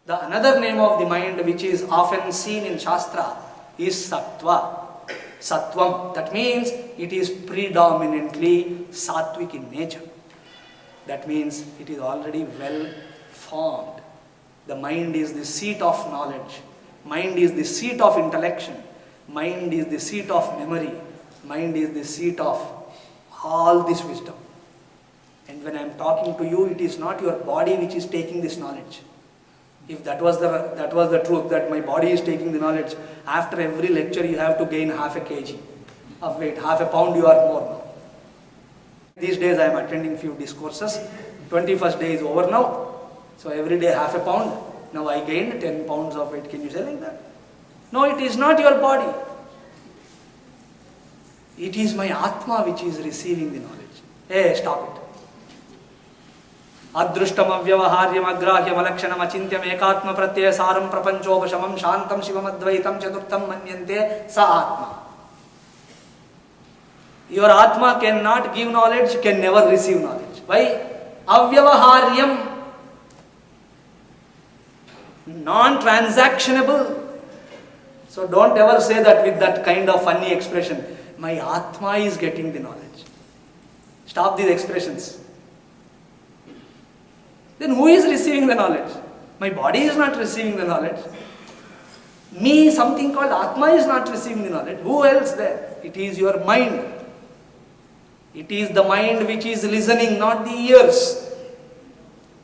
The another name of the mind which is often seen in Shastra is Sattva. Sattvam. That means it is predominantly sattvic in nature. That means it is already well formed. The mind is the seat of knowledge. Mind is the seat of intellection. Mind is the seat of memory. Mind is the seat of all this wisdom. And when I am talking to you, it is not your body which is taking this knowledge. If that was the truth, that my body is taking the knowledge, after every lecture you have to gain half a kg of weight, half a pound you are more now. These days I am attending few discourses. 21st day is over now. So every day half a pound. Now I gained 10 pounds of weight. Can you say like that? No, it is not your body. It is my Atma which is receiving the knowledge. Hey, stop it. Adrushtam avyavaharyam agrahyam alakshanam achintyam ekatma pratyaya saram prapanchopashamam shantam shivam advaitam chaturtham manyante sa Atma. Your Atma cannot give knowledge, can never receive knowledge. Why? Avyavaharyam. Non-transactionable. So don't ever say that with that kind of funny expression. My Atma is getting the knowledge. Stop these expressions. Then who is receiving the knowledge? My body is not receiving the knowledge. Me, something called Atma, is not receiving the knowledge. Who else there? It is your mind. It is the mind which is listening, not the ears.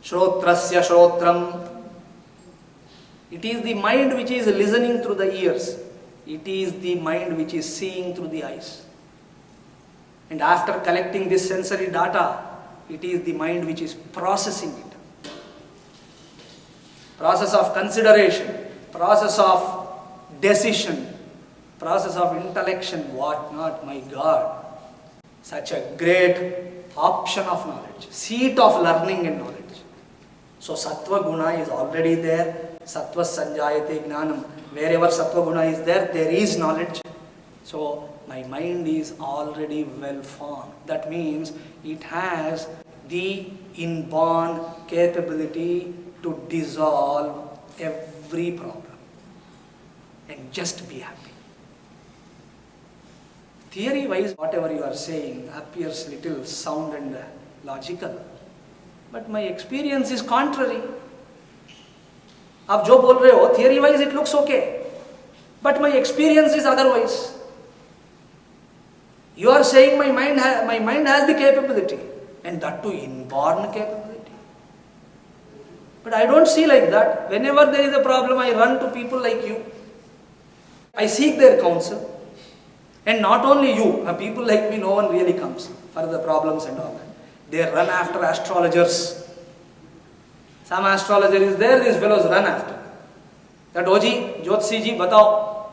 Shrotrasya shrotram. It is the mind which is listening through the ears. It is the mind which is seeing through the eyes. And after collecting this sensory data, it is the mind which is processing it. Process of consideration, process of decision, process of intellection, what not, my God. Such a great option of knowledge, seat of learning and knowledge. So Sattva Guna is already there. Sattva Sanjayate Gnanam. Wherever Sattva Guna is there, there is knowledge. So my mind is already well formed. That means it has the inborn capability to dissolve every problem and just be happy. Theory wise, whatever you are saying appears little sound and logical, but my experience is contrary. आप जो बोल रहे हो, theory wise it looks okay, but my experience is otherwise. You are saying my mind has the capability, and that too inborn capability. But I don't see like that. Whenever there is a problem, I run to people like you. I seek their counsel. And not only you, people like me, no one really comes for the problems and all that. They run after astrologers. Some astrologer is there, these fellows run after. That Oji, Jyotsi ji, batao,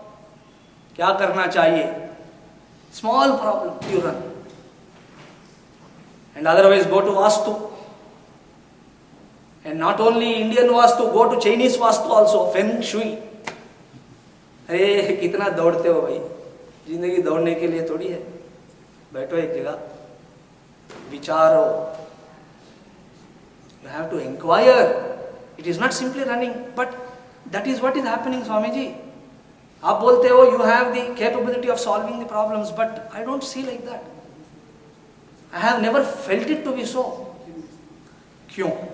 kya karna chahiye? Small problem, you run. And otherwise go to Vastu. And not only Indian Vastu, go to Chinese Vastu also, Feng Shui. अरे कितना दौड़ते हो भाई, जिंदगी दौड़ने के लिए थोड़ी है. बैठो एक जगह, विचारो. You have to inquire. It is not simply running, but that is what is happening, Swamiji. आप बोलते हो you have the capability of solving the problems, but I don't see like that. I have never felt it to be so. क्यों?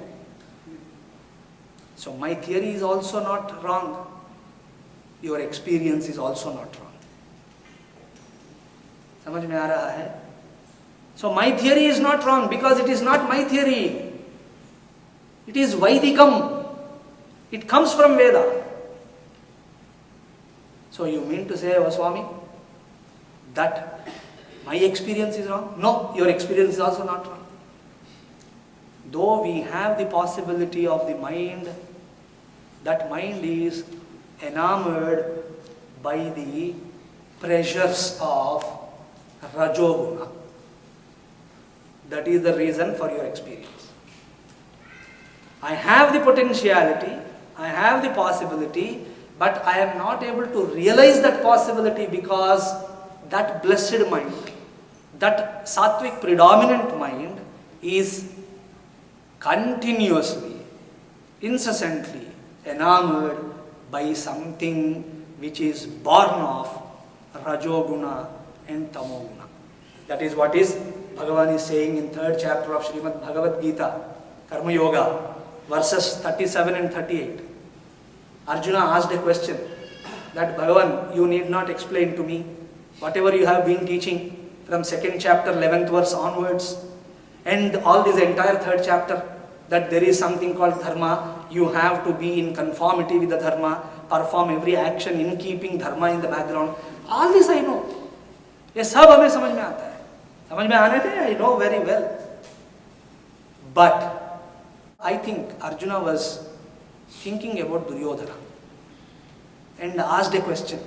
So my theory is also not wrong. Your experience is also not wrong. समझ में आ रहा है? So my theory is not wrong because it is not my theory. It is Vaidikam. It comes from Veda. So you mean to say, oh Swami, that my experience is wrong? No, your experience is also not wrong. Though we have the possibility of the mind, that mind is enamored by the pressures of Rajoguna. That is the reason for your experience. I have the potentiality, I have the possibility, but I am not able to realize that possibility because that blessed mind, that sattvic predominant mind is continuously, incessantly enamored by something which is born of Rajoguna and Tamoguna. That is what is Bhagavan is saying in 3rd chapter of Srimad Bhagavad Gita, Karma Yoga, verses 37 and 38. Arjuna asked a question that Bhagavan, you need not explain to me whatever you have been teaching from 2nd chapter, 11th verse onwards, and all this entire 3rd chapter, that there is something called dharma, you have to be in conformity with the dharma, perform every action in keeping dharma in the background. All this I know. ये सब हमें समझ में आता है. समझ में आने थे, I know very well. But I think Arjuna was thinking about Duryodhana and asked a question.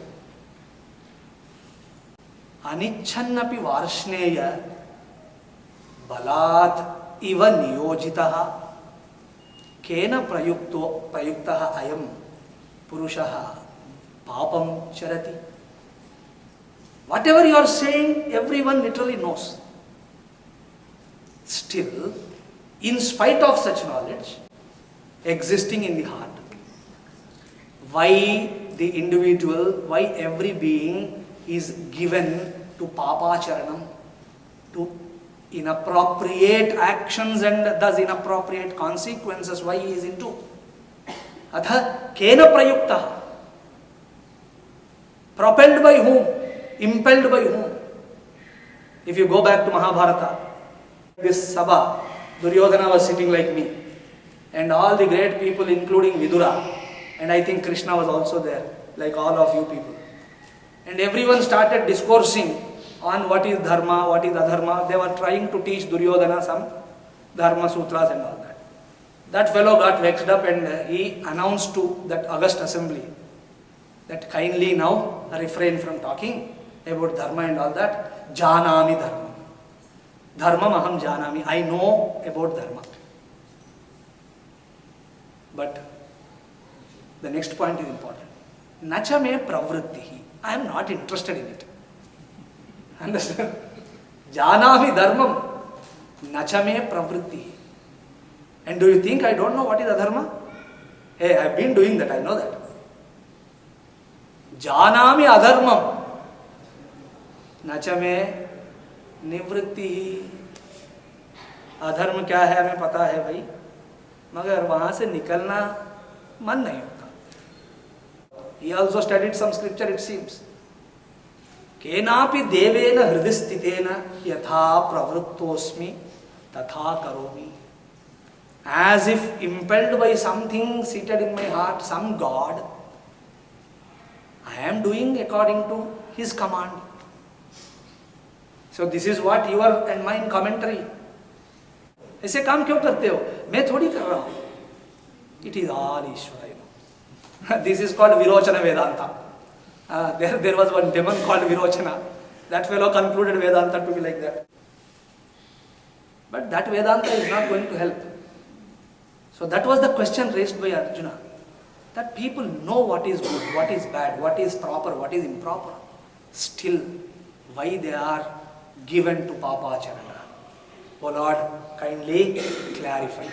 Anichannapi varshneya balat iva niyojitaha kena prayuktaha ayam purushaha papam charati. Whatever you are saying, everyone literally knows. Still, in spite of such knowledge existing in the heart, why the individual, why every being is given to papacharanam, to inappropriate actions and thus inappropriate consequences, why he is into? Atha kena prayukta? Propelled by whom? Impelled by whom? If you go back to Mahabharata, this Sabha, Duryodhana was sitting like me, and all the great people including Vidura, and I think Krishna was also there, like all of you people. And everyone started discoursing on what is dharma, what is adharma. They were trying to teach Duryodhana some dharma sutras and all that. That fellow got vexed up and he announced to that august assembly that kindly now refrain from talking about dharma and all that. Janami dharma. Dharmam aham janami. I know about dharma. But the next point is important. Nacha me pravrittihi. I am not interested in it. Understand? Janami dharmam. Nacha me pravrittihi. And do you think I don't know what is adharma? Hey, I have been doing that, I know that. Janami adharmam. Nacha me निवृत्ति. अधर्म क्या है हमें पता है भाई, मगर वहां से निकलना मन नहीं होता. He also studied some scripture, it seems. केनापि देवेन हृदि स्थितेन यथा प्रवृत्तोस्मि तथा करोमि. As if impelled by something seated in my heart, some God, I am doing according to His command. So this is what your and mine commentary. ऐसे काम क्यों करते हो? मैं थोड़ी कर रहा हूँ. It is all Ishvara, you know. This is called Virochana Vedanta. There was one demon called Virochana. That fellow concluded Vedanta to be like that. But that Vedanta is not going to help. So that was the question raised by Arjuna. That people know what is good, what is bad, what is proper, what is improper. Still, why they are given to Papacharana? Oh Lord, kindly clarify.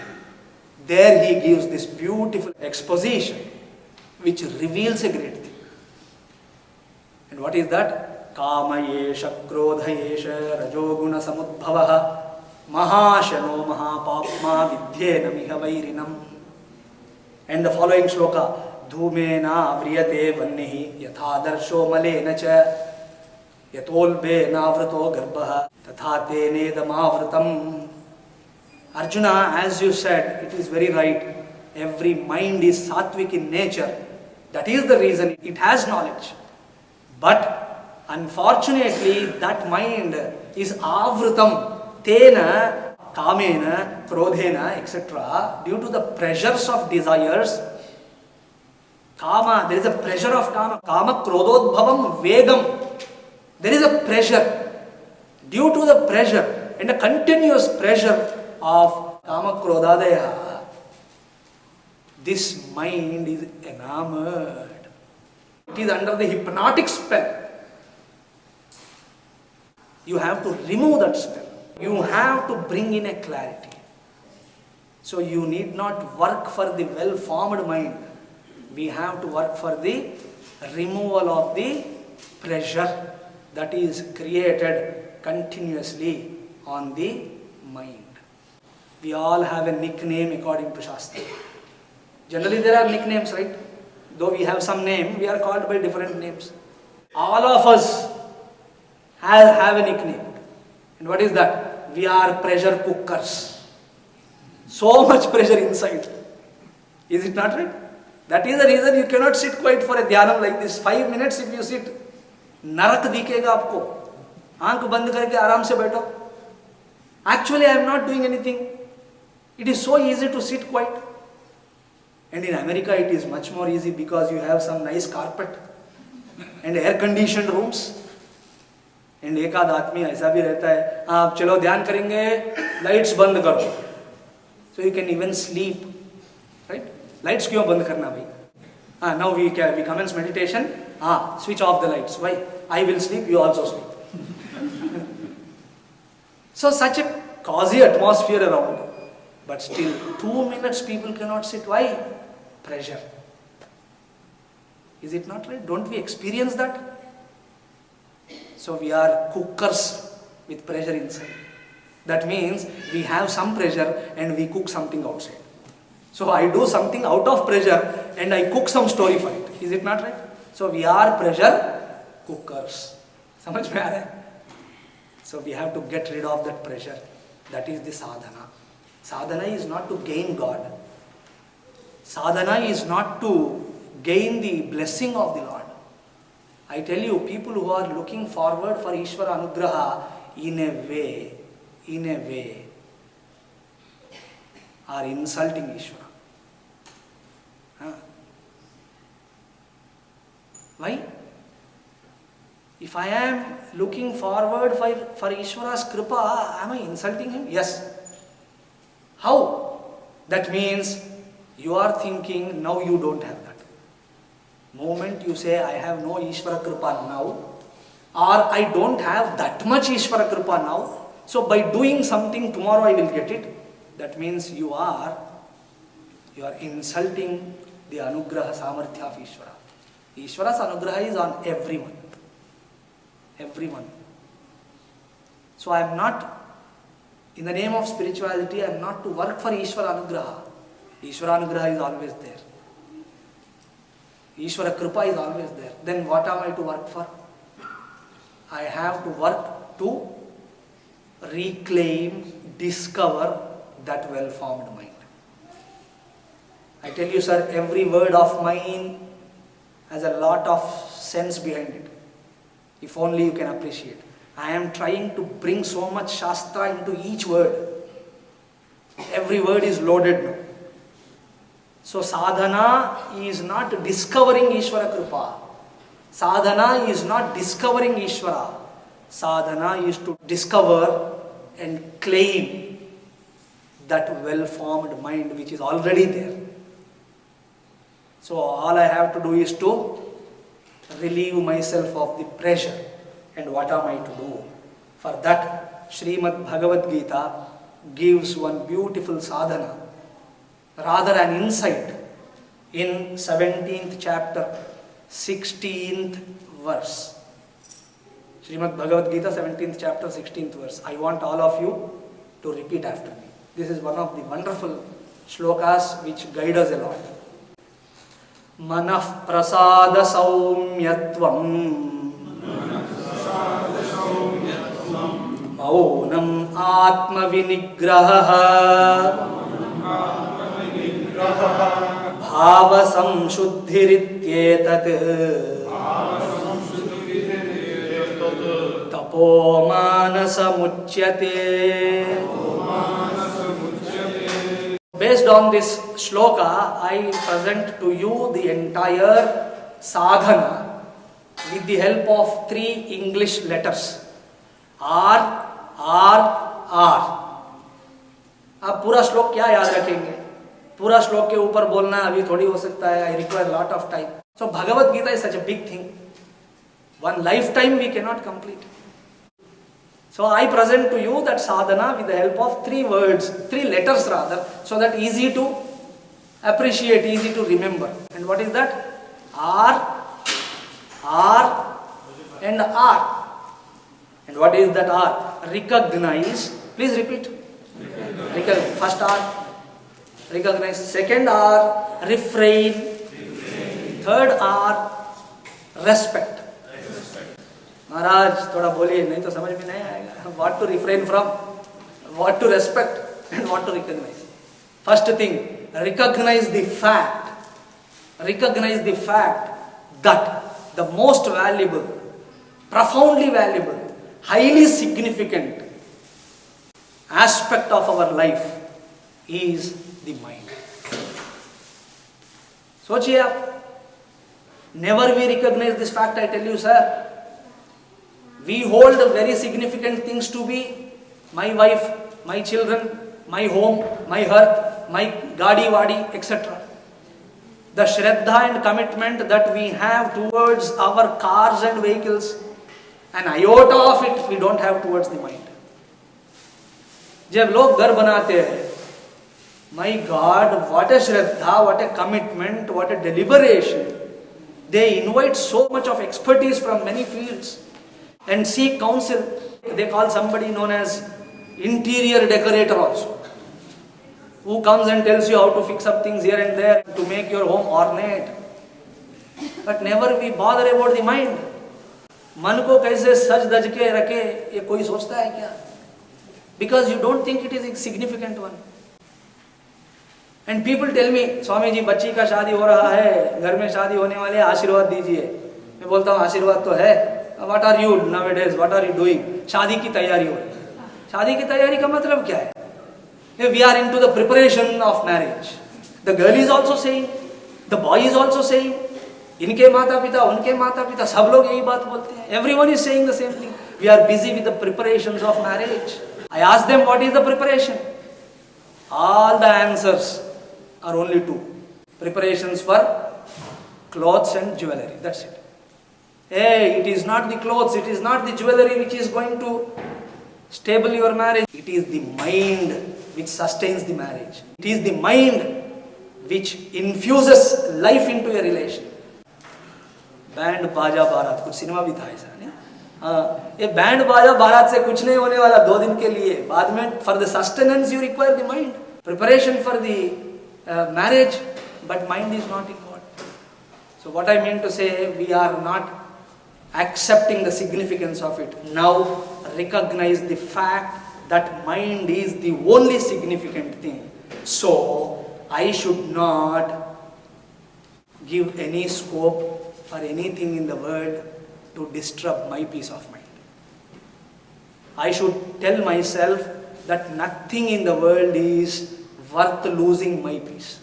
There he gives this beautiful exposition which reveals a great thing. And what is that? Kama yesha krodha yesha rajoguna samudbhavaha mahashano mahapapma vidyena miha vairinam. And the following shloka, dhumena avriyate vannihi yathadarsho malena cha yatolbe navrato garbha tatha tenedamavratam. Arjuna, as you said, it is very right. Every mind is sattvic in nature. That is the reason it has knowledge. But unfortunately, that mind is avritam, tena, kamena, krodhena, etc. Due to the pressures of desires. Kama, there is a pressure of kama. Kama krododbhavam vegam. There is a pressure. Due to the pressure and a continuous pressure of kama krodadaya, this mind is enamored. It is under the hypnotic spell. You have to remove that spell. You have to bring in a clarity. So you need not work for the well-formed mind. we have to work for the removal of the pressure that is created continuously on the mind. We all have a nickname according to Shastra. Generally there are nicknames, right? Though we have some name, we are called by different names. All of us have a nickname. And what is that? We are pressure cookers. So much pressure inside. Is it not right? That is the reason you cannot sit quiet for a dhyanam like this. 5 minutes if you sit, narak दिखेगा आपको. आंख बंद करके आराम से बैठो. Actually I am not doing anything. It is so easy to sit quiet. And in America it is much more easy because you have some nice carpet and air conditioned rooms. And एक आध आदमी ऐसा भी रहता है, आप चलो ध्यान करेंगे, लाइट्स बंद करो. So you can even sleep, right? Lights क्यों बंद करना भाई? Now we commence meditation. Switch off the lights. Why? I will sleep, you also sleep. So such a cozy atmosphere around. But still, 2 minutes people cannot sit. Why? Pressure. Is it not right? Don't we experience that? So we are cookers with pressure inside. That means we have some pressure and we cook something outside. So I do something out of pressure and I cook some story for it. Is it not right? So we are pressure cookers. समझ में आ रहा है? So we have to get rid of that pressure. That is the sadhana. Sadhana is not to gain God. Sadhana is not to gain the blessing of the Lord. I tell you, people who are looking forward for Ishvara Anugraha in a way, are insulting Ishvara. Why? If I am looking forward for Ishvara's kripa, am I insulting him? Yes. How? That means you are thinking now you don't have that. Moment you say I have no Ishvara kripa now, or I don't have that much Ishvara kripa now, so by doing something tomorrow I will get it, that means you are insulting the anugraha samarthya of Ishvara. Ishvara's anugraha is on everyone. Everyone. So I am not, in the name of spirituality, I am not to work for Ishvara Anugraha. Ishvara Anugraha is always there. Ishvara Kripa is always there. Then what am I to work for? I have to work to reclaim, discover that well-formed mind. I tell you, sir, every word of mine has a lot of sense behind it. If only you can appreciate. I am trying to bring so much Shastra into each word. Every word is loaded now. So sadhana is not discovering Ishvara Kripa. Sadhana is not discovering Ishvara. Sadhana is to discover and claim that well-formed mind which is already there. So all I have to do is to relieve myself of the pressure. And what am I to do? For that, Srimad Bhagavad Gita gives one beautiful sadhana, rather an insight, in 17th chapter, 16th verse. Srimad Bhagavad Gita, 17th chapter, 16th verse. I want all of you to repeat after me. This is one of the wonderful shlokas which guide us a lot. Manah prasada saumyatvam maunam atma vinigraha bhava samshuddhirityetat tapo manasamuchyate. Based on this shloka, I present to you the entire sadhana with the help of 3 English letters. R, R, R. आप पूरा श्लोक क्या याद रखेंगे? पूरा श्लोक के ऊपर बोलना अभी थोड़ी हो सकता है. I require lot of time. So Bhagavad Gita is such a big thing. One lifetime we cannot complete. So I present to you that sadhana with the help of 3 words, 3 letters rather, so that easy to appreciate, easy to remember. And what is that? R, R and R. And what is that R? Recognize. Please repeat. First R, recognize. Second R, refrain. Third R, respect. महाराज थोड़ा बोलिए, नहीं तो समझ में नहीं आएगा. What to refrain from, what to respect, and what to recognize. First thing, recognize the fact. Recognize the fact that the most valuable, profoundly valuable, highly significant aspect of our life is the mind. सोचिए आप, never we recognize this fact, I tell you sir. We hold very significant things to be my wife, my children, my home, my hearth, my gadi wadi, etc. The shraddha and commitment that we have towards our cars and vehicles, an iota of it we don't have towards the mind. जब लोग घर बनाते हैं, my God, what a shraddha, what a commitment, what a deliberation. They invite so much of expertise from many fields and seek counsel. They call somebody known as interior decorator also, who comes and tells you how to fix up things here and there to make your home ornate. But never we bother about the mind. मन को कैसे सज धज के रखे, ये कोई सोचता है क्या? Because you don't think it is a significant one. And people tell me, Swami ji बच्ची का शादी हो रहा है, घर में शादी होने वाले, आशीर्वाद दीजिए. मैं बोलता हूँ आशीर्वाद तो है. What are you nowadays? What are you doing? शादी की तैयारी हो रही है. शादी की तैयारी का मतलब क्या है? We are into the preparation of marriage. The girl is also saying, the boy is also saying, इनके माता पिता, उनके माता पिता, सब लोग यही बात बोलते हैं. Everyone is saying the same thing. We are busy with the preparations of marriage. I ask them, what is the preparation? All the answers are only two. Preparations for clothes and jewelry. That's it. Hey, it is not the clothes, it is not the jewelry which is going to stable your marriage. It is the mind which sustains the marriage. It is the mind which infuses life into a relation. Band बाजा बारात, कुछ cinema भी था ऐसा नहीं? हाँ, ये band बाजा बारात से कुछ नहीं होने वाला 2 दिन के लिए. बाद में for the sustenance you require the mind, preparation for the marriage, but mind is not involved. So what I mean to say, we are not accepting the significance of it. Now recognize the fact that mind is the only significant thing. So I should not give any scope for anything in the world to disturb my peace of mind. I should tell myself that nothing in the world is worth losing my peace.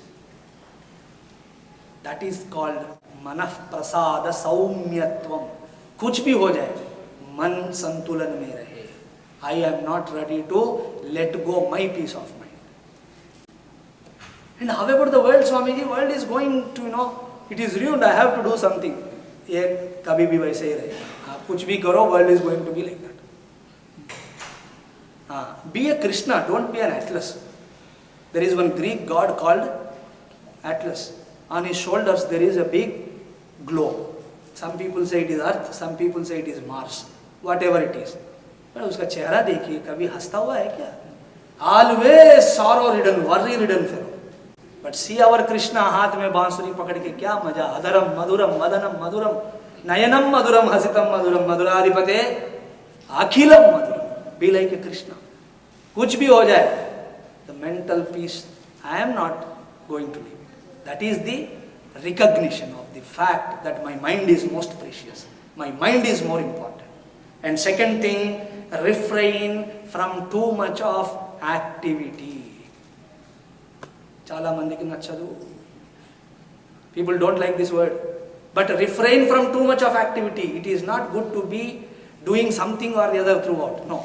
That is called manah prasada saumyatvam. कुछ भी हो जाए, मन संतुलन में रहे. I am not ready to let go my peace of mind. And how about the world, Swamiji? World is going to, it is ruined. I have to do something. ये कभी भी वैसे ही रहेगा. आप कुछ भी करो, world is going to be like that. Be a Krishna, don't be an Atlas. There is one Greek god called Atlas. On his shoulders there is a big globe. Some people say it is Earth, some people say it is Mars, whatever it is. But उसका चेहरा देखिए, कभी हंसता हुआ है क्या? Always sorrow ridden, worry ridden fellow. But see our Krishna, हाथ में बांसुरी पकड़ के क्या मजा. अधरम मधुरम मदनम मधुरम नयनम मधुरम हसितम मधुरम मधुराधिपते अखिलम मधुरम. Be like a Krishna. कुछ भी हो जाए, the mental peace, I am not going to leave it. That is the recognition of the fact that my mind is most precious. My mind is more important. And second thing, refrain from too much of activity. Chala mandiki nachadu. People don't like this word. But refrain from too much of activity. It is not good to be doing something or the other throughout. No.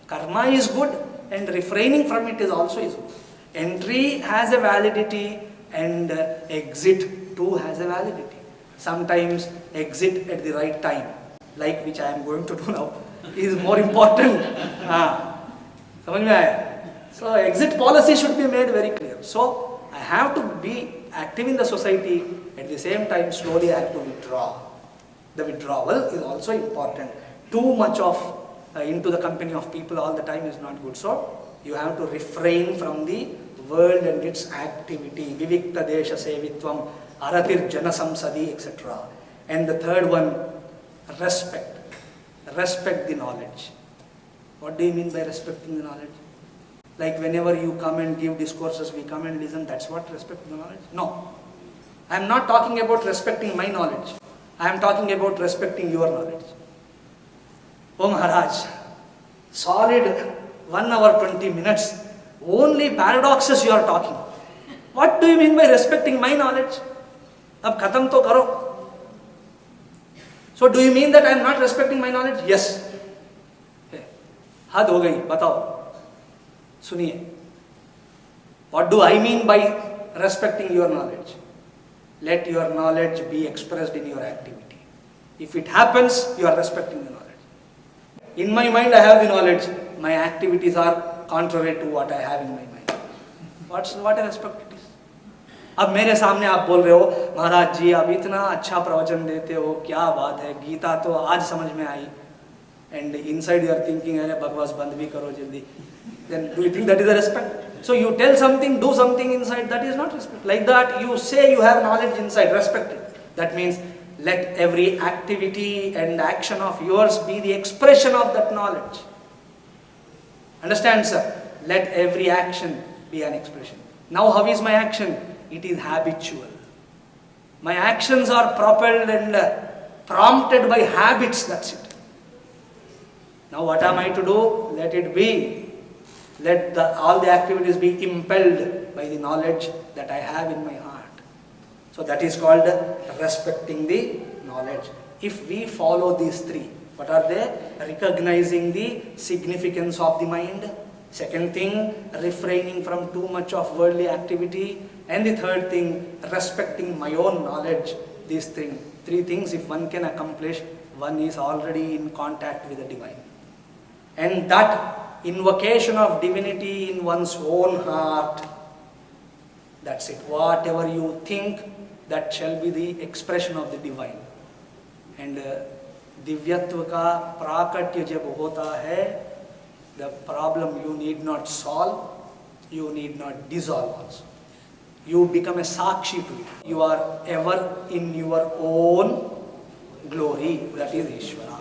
Karma is good and refraining from it is also is good. Entry has a validity and exit too has a validity. Sometimes exit at the right time, like which I am going to do now, is more important. समझ में आया? So exit policy should be made very clear. So I have to be active in the society, at the same time slowly I have to withdraw. The withdrawal is also important. Too much of into the company of people all the time is not good. So you have to refrain from the world and its activity. Vivikta desha sevitvam, aratir jana samsadi, etc. And the third one, respect. Respect the knowledge. What do you mean by respecting the knowledge? Like whenever you come and give discourses, we come and listen, that's what respect the knowledge? No. I am not talking about respecting my knowledge. I am talking about respecting your knowledge. Oh Maharaj, solid 1 hour 20 minutes, only paradoxes you are talking. What do you mean by respecting my knowledge? Ab khatam to karo. So do you mean that I am not respecting my knowledge? Yes. Had ho gayi, batao. Suniye. What do I mean by respecting your knowledge? Let your knowledge be expressed in your activity. If it happens, you are respecting the knowledge. In my mind, I have the knowledge. My activities are contrary to what I have in my mind. What I respect it is. अब मेरे सामने आप बोल रहे हो, महाराज जी आप इतना अच्छा प्रवचन देते हो, क्या बात है, गीता तो आज समझ में आई. And inside you are thinking, अरे बकवास बंद भी करो जल्दी. Then do you think that is a respect? So you tell something, do something inside, that is not respect. Like that, you say you have knowledge inside, respect it. That means let every activity and action of yours be the expression of that knowledge. Understand, sir? Let every action be an expression. Now how is my action? It is habitual. My actions are propelled and prompted by habits, that's it. Now what am I to do? Let it be. Let all the activities be impelled by the knowledge that I have in my heart. So that is called respecting the knowledge. If we follow these three, what are they? Recognizing the significance of the mind. Second thing, refraining from too much of worldly activity. And the third thing, respecting my own knowledge. These three things, if one can accomplish, one is already in contact with the divine. And that invocation of divinity in one's own heart, that's it. Whatever you think, that shall be the expression of the divine. And दिव्यत्व का प्राकट्य जब होता है, the problem you need not solve, you need not dissolve also. You become a sakshi to it. You are ever in your own glory, that is Ishvara.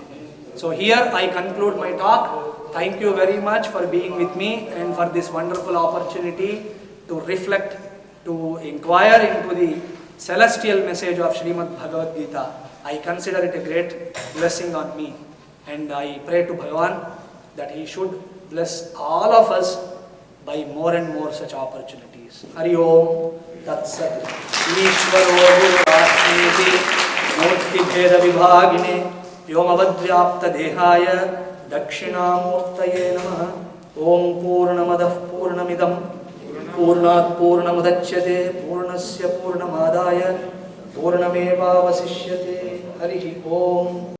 So here I conclude my talk. Thank you very much for being with me and for this wonderful opportunity to reflect, to inquire into the celestial message of Srimad Bhagavad Gita. I consider it a great blessing on me, and I pray to Bhagavan that he should bless all of us by more and more such opportunities. Hari Om Tat Sat. Ishvaro Gurasmiti Murti Bheda Vibhagine Vyomavadvyapta Dehaya Dakshinamurtaye Namaha. Om Purnamadah Purnamidam Purnat Purnamudachyate Purnasya Purnamadaya Purnameva Vasishyate. Hari Om.